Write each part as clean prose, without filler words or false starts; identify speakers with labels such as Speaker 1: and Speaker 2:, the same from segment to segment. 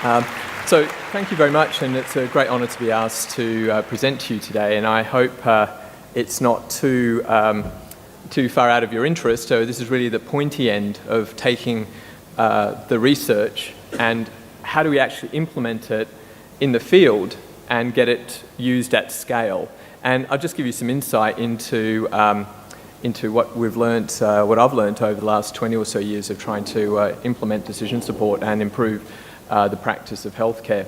Speaker 1: So thank you very much, and it's a great honour to be asked to present to you today, and I hope it's not too far out of your interest. So this is really the pointy end of taking the research and how do we actually implement it in the field and get it used at scale. And I'll just give you some insight into what we've learnt, what I've learnt over the last 20 or so years of trying to implement decision support and improve the practice of healthcare.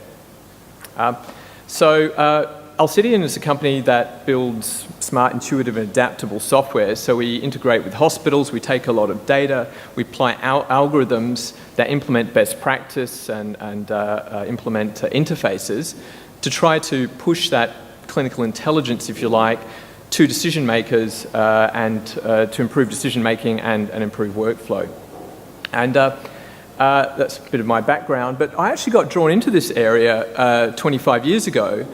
Speaker 1: Alcidion is a company that builds smart, intuitive and adaptable software. So we integrate with hospitals, we take a lot of data, we apply algorithms that implement best practice and implement interfaces to try to push that clinical intelligence, if you like, to decision makers and to improve decision making and improve workflow. And that's a bit of my background, but I actually got drawn into this area 25 years ago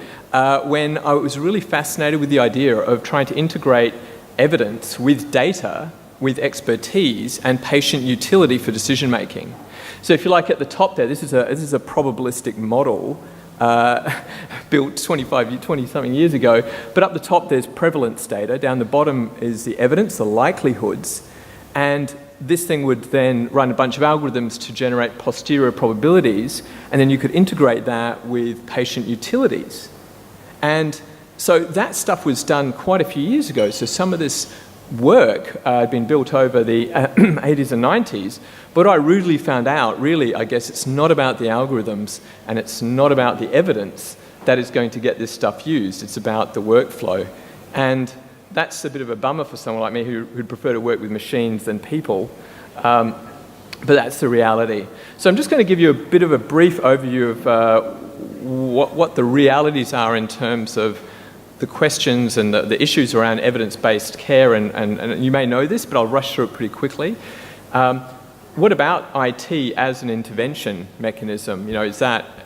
Speaker 1: when I was really fascinated with the idea of trying to integrate evidence with data, with expertise and patient utility for decision making. So if you like, at the top there, this is a probabilistic model built 20-something years ago, but up the top there's prevalence data, down the bottom is the evidence, the likelihoods, and this thing would then run a bunch of algorithms to generate posterior probabilities, and then you could integrate that with patient utilities. And so that stuff was done quite a few years ago. So some of this work had been built over the 80s and 90s, but I rudely found out, really, I guess it's not about the algorithms and it's not about the evidence that is going to get this stuff used. It's about the workflow. And that's a bit of a bummer for someone like me who'd prefer to work with machines than people, but that's the reality. So I'm just going to give you a bit of a brief overview of what the realities are in terms of the questions and the issues around evidence-based care, and you may know this, but I'll rush through it pretty quickly. What about IT as an intervention mechanism? You know,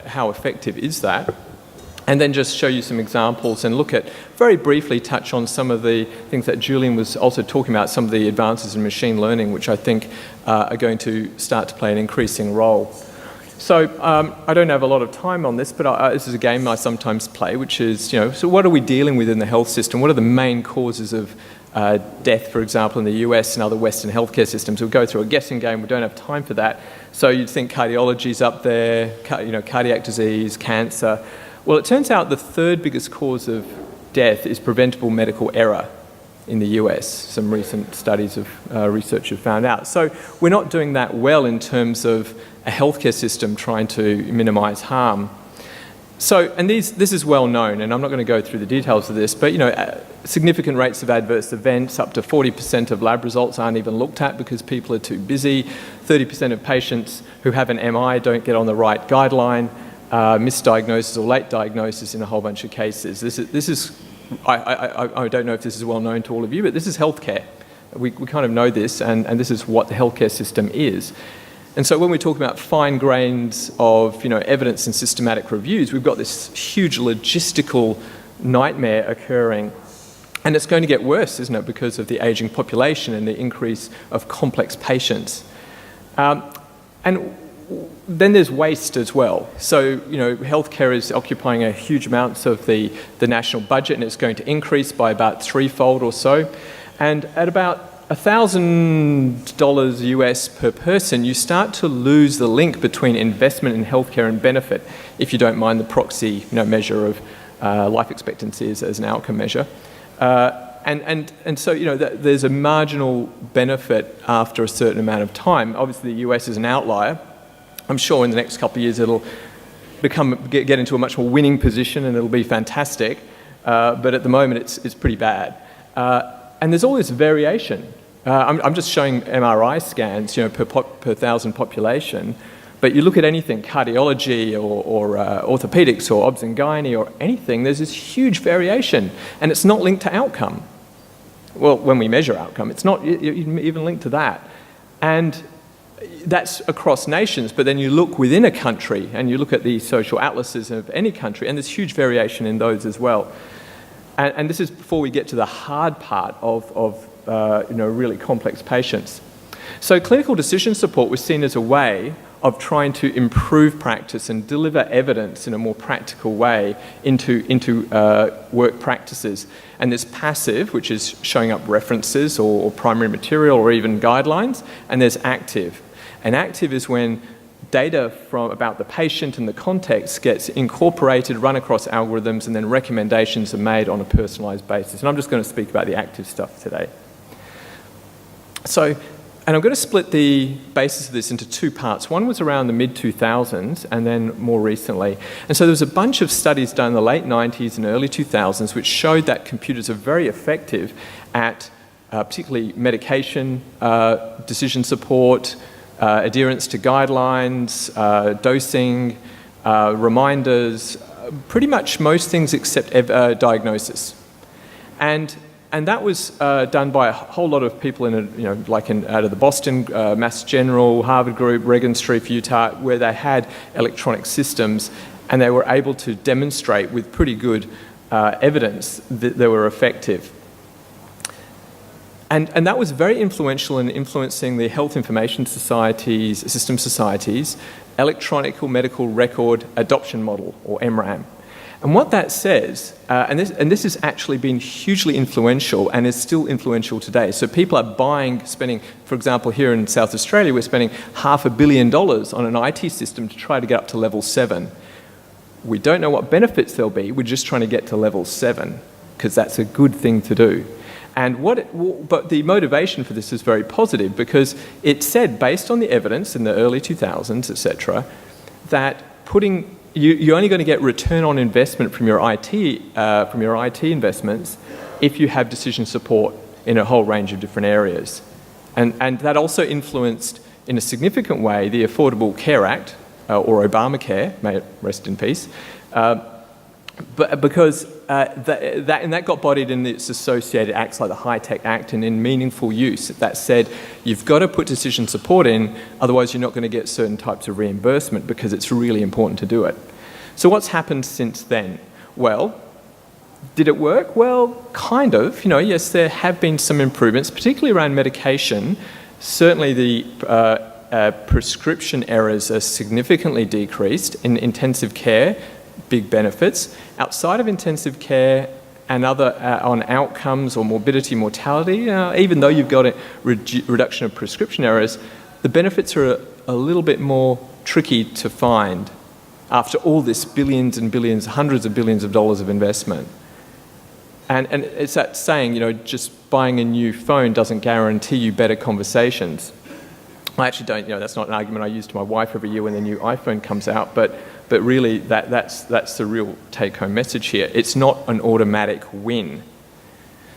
Speaker 1: how effective is that? And then just show you some examples and very briefly touch on some of the things that Julian was also talking about, some of the advances in machine learning, which I think are going to start to play an increasing role. So I don't have a lot of time on this, but this is a game I sometimes play, which is, so what are we dealing with in the health system? What are the main causes of death, for example, in the US and other Western healthcare systems? We'll go through a guessing game. We don't have time for that. So you'd think cardiology's up there, cardiac disease, cancer. Well, it turns out the third biggest cause of death is preventable medical error in the US. Some recent studies of research have found out. So we're not doing that well in terms of a healthcare system trying to minimise harm. So, and this is well known, and I'm not going to go through the details of this, but significant rates of adverse events, up to 40% of lab results aren't even looked at because people are too busy. 30% of patients who have an MI don't get on the right guideline. Misdiagnosis or late diagnosis in a whole bunch of cases. This is I don't know if this is well known to all of you, but this is healthcare. We kind of know this, and this is what the healthcare system is. And so when we talk about fine grains of evidence and systematic reviews, we've got this huge logistical nightmare occurring. And it's going to get worse, isn't it, because of the ageing population and the increase of complex patients. And then there's waste as well. So, healthcare is occupying a huge amounts of the national budget, and it's going to increase by about threefold or so. And at about $1,000 US per person, you start to lose the link between investment in healthcare and benefit, if you don't mind the proxy measure of life expectancy as an outcome measure. And so, there's a marginal benefit after a certain amount of time. Obviously, the US is an outlier. I'm sure in the next couple of years it'll get into a much more winning position and it'll be fantastic. But at the moment it's pretty bad. And there's all this variation. I'm just showing MRI scans, per thousand population. But you look at anything, cardiology or orthopedics or obs and gynae or anything, there's this huge variation. And it's not linked to outcome. Well, when we measure outcome, it's not even linked to that. And that's across nations, but then you look within a country and you look at the social atlases of any country, and there's huge variation in those as well. And this is before we get to the hard part of really complex patients. So clinical decision support was seen as a way of trying to improve practice and deliver evidence in a more practical way into work practices. And there's passive, which is showing up references or primary material or even guidelines, and there's active. And active is when data about the patient and the context gets incorporated, run across algorithms, and then recommendations are made on a personalised basis. And I'm just going to speak about the active stuff today. And I'm going to split the basis of this into two parts. One was around the mid-2000s and then more recently. And so there was a bunch of studies done in the late 90s and early 2000s which showed that computers are very effective at particularly medication, decision support, adherence to guidelines, dosing, reminders, pretty much most things except diagnosis. And that was done by a whole lot of people out of the Boston, Mass General, Harvard Group, Regan Street for Utah, where they had electronic systems, and they were able to demonstrate with pretty good evidence that they were effective. And that was very influential in influencing the health information societies, system societies, electronic medical record adoption model, or MRAM. And what that says, and this has actually been hugely influential and is still influential today. So people are spending, for example, here in South Australia, we're spending $500 million on an IT system to try to get up to level 7. We don't know what benefits there'll be, we're just trying to get to level 7, because that's a good thing to do. But the motivation for this is very positive, because it said, based on the evidence in the early 2000s, etc., that you're only going to get return on investment from your IT investments if you have decision support in a whole range of different areas. And that also influenced, in a significant way, the Affordable Care Act, or Obamacare, may it rest in peace, but because that got bodied in its associated acts like the High-Tech Act and in meaningful use that said you've got to put decision support in, otherwise you're not going to get certain types of reimbursement because it's really important to do it. So what's happened since then? Well, did it work? Well, kind of. Yes, there have been some improvements, particularly around medication. Certainly the prescription errors are significantly decreased in intensive care. Big benefits. Outside of intensive care and other on outcomes or morbidity, mortality, even though you've got a reduction of prescription errors, the benefits are a little bit more tricky to find after all this billions and billions, hundreds of billions of dollars of investment. And it's that saying, just buying a new phone doesn't guarantee you better conversations. I actually don't, that's not an argument I use to my wife every year when the new iPhone comes out, but really that's the real take-home message here. It's not an automatic win.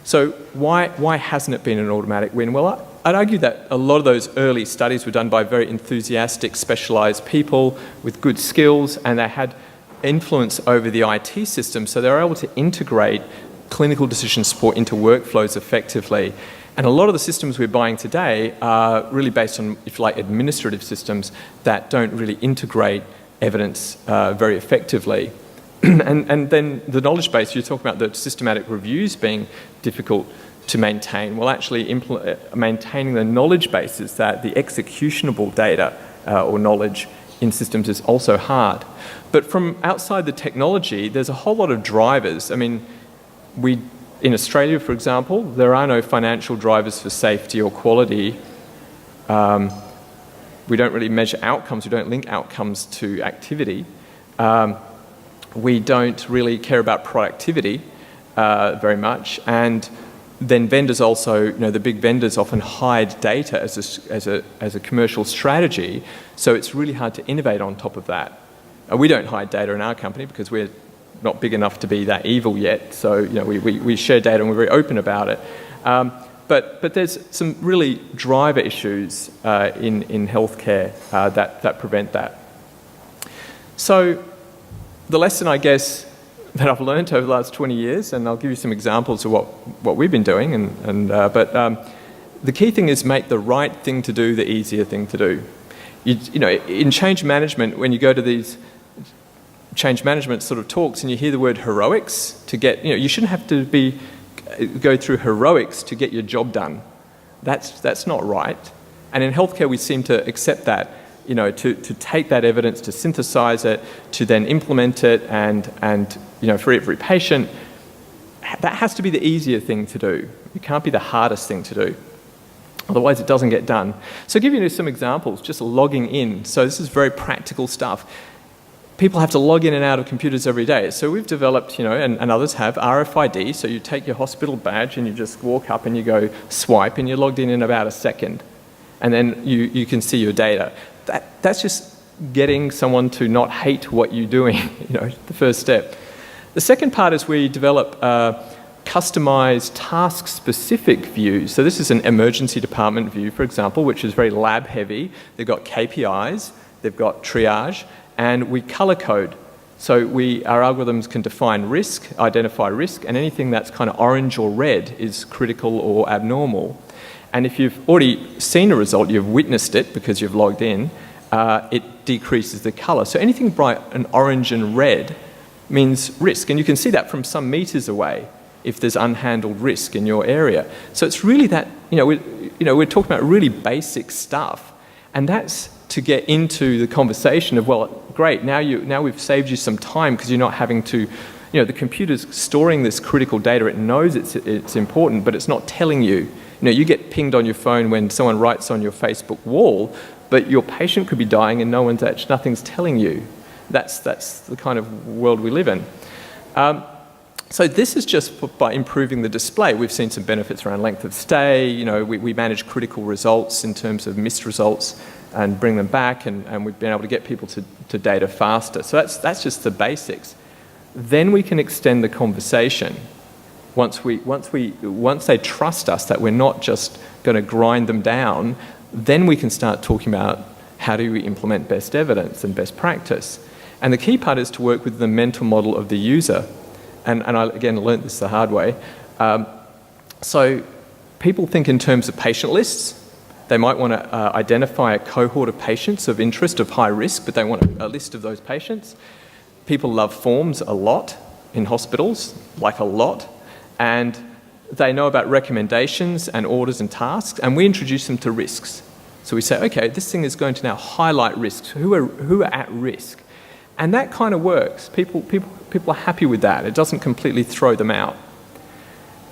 Speaker 1: So why hasn't it been an automatic win? Well, I'd argue that a lot of those early studies were done by very enthusiastic, specialised people with good skills, and they had influence over the IT system, so they were able to integrate clinical decision support into workflows effectively. And a lot of the systems we're buying today are really based on, if you like, administrative systems that don't really integrate evidence very effectively. And then the knowledge base, you're talking about the systematic reviews being difficult to maintain. Well, actually maintaining the knowledge bases, that the executionable data or knowledge in systems is also hard. But from outside the technology, there's a whole lot of drivers. I mean, in Australia, for example, there are no financial drivers for safety or quality. We don't really measure outcomes. We don't link outcomes to activity. We don't really care about productivity very much. And then vendors also, the big vendors often hide data as a commercial strategy. So it's really hard to innovate on top of that. We don't hide data in our company because we're not big enough to be that evil yet. So we share data and we're very open about it. But there's some really driver issues in healthcare that prevent that. So the lesson, I guess, that I've learned over the last 20 years, and I'll give you some examples of what we've been doing, but the key thing is make the right thing to do the easier thing to do. In change management, when you go to these change management sort of talks and you hear the word heroics to get, you shouldn't have to go through heroics to get your job done. That's not right. And in healthcare, we seem to accept that. to take that evidence, to synthesize it, to then implement it, and for every patient, that has to be the easier thing to do. It can't be the hardest thing to do. Otherwise, it doesn't get done. So I'll give you some examples, just logging in. So this is very practical stuff. People have to log in and out of computers every day. So we've developed, and others have, RFID. So you take your hospital badge and you just walk up and you go swipe and you're logged in about a second. And then you can see your data. That's just getting someone to not hate what you're doing, the first step. The second part is we develop customized task-specific views. So this is an emergency department view, for example, which is very lab-heavy. They've got KPIs, they've got triage, and we color code. So our algorithms can define risk, identify risk, and anything that's kind of orange or red is critical or abnormal. And if you've already seen a result, you've witnessed it because you've logged in, it decreases the color. So anything bright and orange and red means risk. And you can see that from some meters away if there's unhandled risk in your area. So it's really that, we're talking about really basic stuff. And that's to get into the conversation of, well, great, now we've saved you some time because you're not having to, the computer's storing this critical data. It knows it's important, but it's not telling you. You get pinged on your phone when someone writes on your Facebook wall, but your patient could be dying and nothing's telling you. That's the kind of world we live in. So this is just by improving the display. We've seen some benefits around length of stay. We manage critical results in terms of missed results and bring them back, and we've been able to get people to data faster. So that's just the basics. Then we can extend the conversation. Once they trust us that we're not just going to grind them down, then we can start talking about how do we implement best evidence and best practice. And the key part is to work with the mental model of the user. And I, again, learnt this the hard way. So people think in terms of patient lists. They might want to identify a cohort of patients of interest, of high risk, but they want a list of those patients. People love forms a lot in hospitals, like a lot. And they know about recommendations and orders and tasks, and we introduce them to risks. So we say, okay, this thing is going to now highlight risks. Who are at risk? And that kind of works. People are happy with that. It doesn't completely throw them out.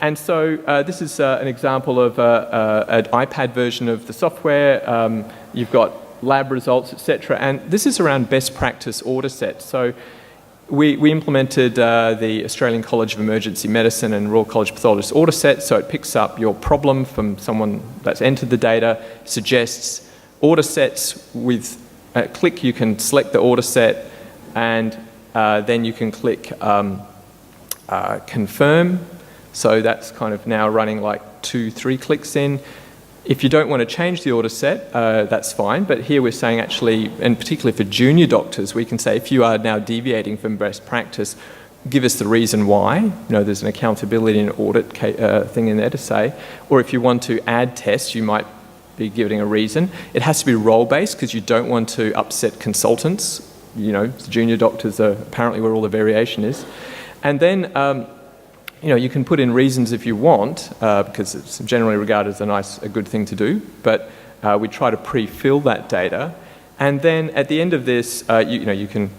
Speaker 1: And so this is an example of an iPad version of the software. You've got lab results, etc. And this is around best practice order sets. So we implemented the Australian College of Emergency Medicine and Royal College of Pathologists order set. So it picks up your problem from someone that's entered the data, suggests order sets. With a click, you can select the order set, and then you can click confirm. So that's kind of now running like 2-3 clicks in. If you don't want to change the order set, that's fine. But here we're saying actually, and particularly for junior doctors, we can say if you are now deviating from best practice, give us the reason why. There's an accountability and audit thing in there to say. Or if you want to add tests, you might be giving a reason. It has to be role-based because you don't want to upset consultants. Junior doctors are apparently where all the variation is. And then you can put in reasons if you want, because it's generally regarded as a good thing to do, but we try to pre-fill that data. And then at the end of this, we can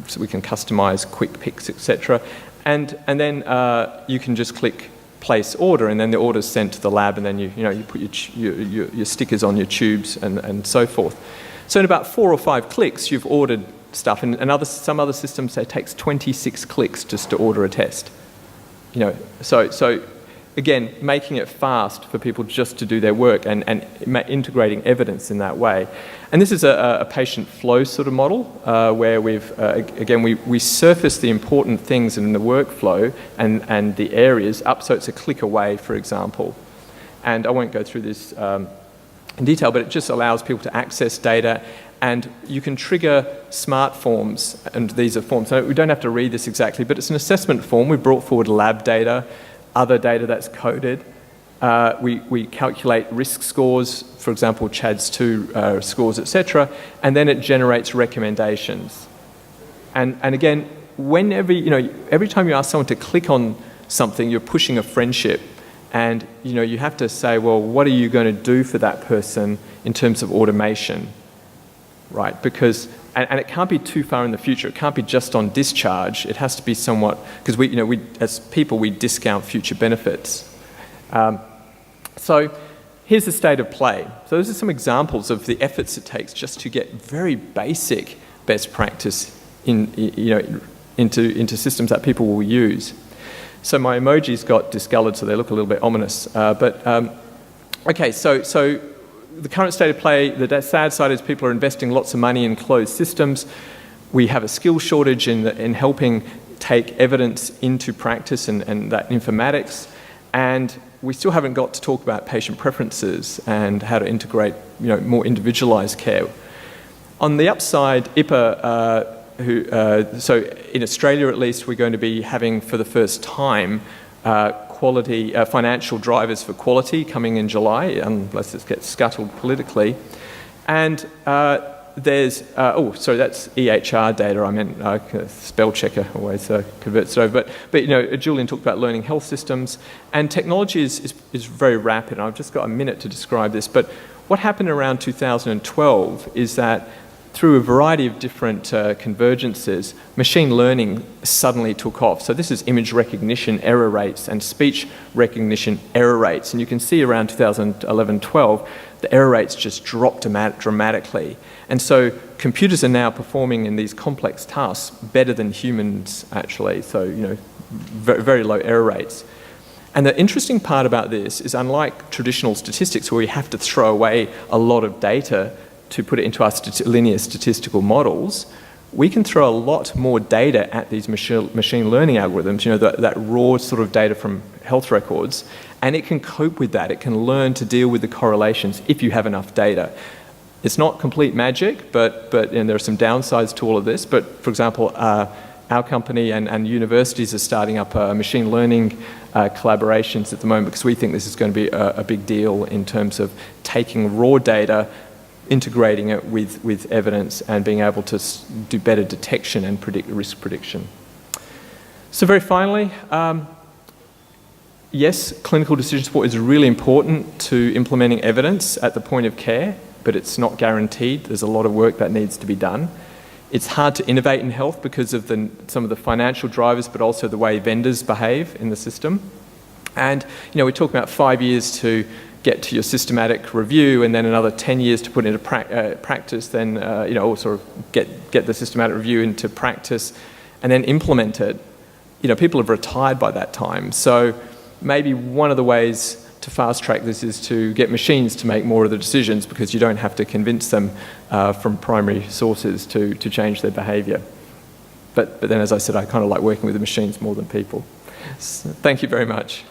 Speaker 1: customize quick picks, etc. And then you can just click place order, and then the order's sent to the lab, and then you put your stickers on your tubes and so forth. So in about 4 or 5 clicks, you've ordered stuff, and some other systems say it takes 26 clicks just to order a test. So again, making it fast for people just to do their work and integrating evidence in that way. And this is a patient flow sort of model where we surface the important things in the workflow and the areas up so it's a click away, for example. And I won't go through this in detail, but it just allows people to access data. And you can trigger smart forms, and these are forms. So we don't have to read this exactly, but it's an assessment form. We brought forward lab data, other data that's coded. We calculate risk scores, for example, CHADS2 scores, etc., and then it generates recommendations. And again, every time you ask someone to click on something, you're pushing a friendship. And you have to say, well, what are you going to do for that person in terms of automation? right? Because, and it can't be too far in the future. It can't be just on discharge. It has to be somewhat, because we as people, we discount future benefits. So here's the state of play. So those are some examples of the efforts it takes just to get very basic best practice into systems that people will use. So my emojis got discoloured, so they look a little bit ominous. Okay, so the current state of play, the sad side is people are investing lots of money in closed systems. We have a skill shortage in helping take evidence into practice and that informatics. And we still haven't got to talk about patient preferences and how to integrate more individualised care. On the upside, IPA, so in Australia at least, we're going to be having for the first time quality financial drivers for quality coming in July, unless it gets scuttled politically. And there's, sorry, that's EHR data. I meant spell checker always converts it over. But Julian talked about learning health systems, and technology is very rapid. And I've just got a minute to describe this. But what happened around 2012 is that through a variety of different convergences, machine learning suddenly took off. So this is image recognition error rates and speech recognition error rates. And you can see around 2011-12, the error rates just dropped dramatically. And so computers are now performing in these complex tasks better than humans, actually. So, very, very low error rates. And the interesting part about this is, unlike traditional statistics where we have to throw away a lot of data to put it into our linear statistical models, we can throw a lot more data at these machine learning algorithms, that raw sort of data from health records, and it can cope with that. It can learn to deal with the correlations if you have enough data. It's not complete magic, but there are some downsides to all of this. But for example, our company and universities are starting up machine learning collaborations at the moment, because we think this is going to be a big deal in terms of taking raw data, integrating it with evidence, and being able to do better detection and risk prediction. So very finally, yes, clinical decision support is really important to implementing evidence at the point of care, but it's not guaranteed. There's a lot of work that needs to be done. It's hard to innovate in health because of some of the financial drivers, but also the way vendors behave in the system. And we're talking about 5 years to get to your systematic review, and then another 10 years to put into practice, then or sort of get the systematic review into practice, and then implement it. People have retired by that time. So maybe one of the ways to fast track this is to get machines to make more of the decisions, because you don't have to convince them from primary sources to change their behaviour. But then, as I said, I kind of like working with the machines more than people. So, thank you very much.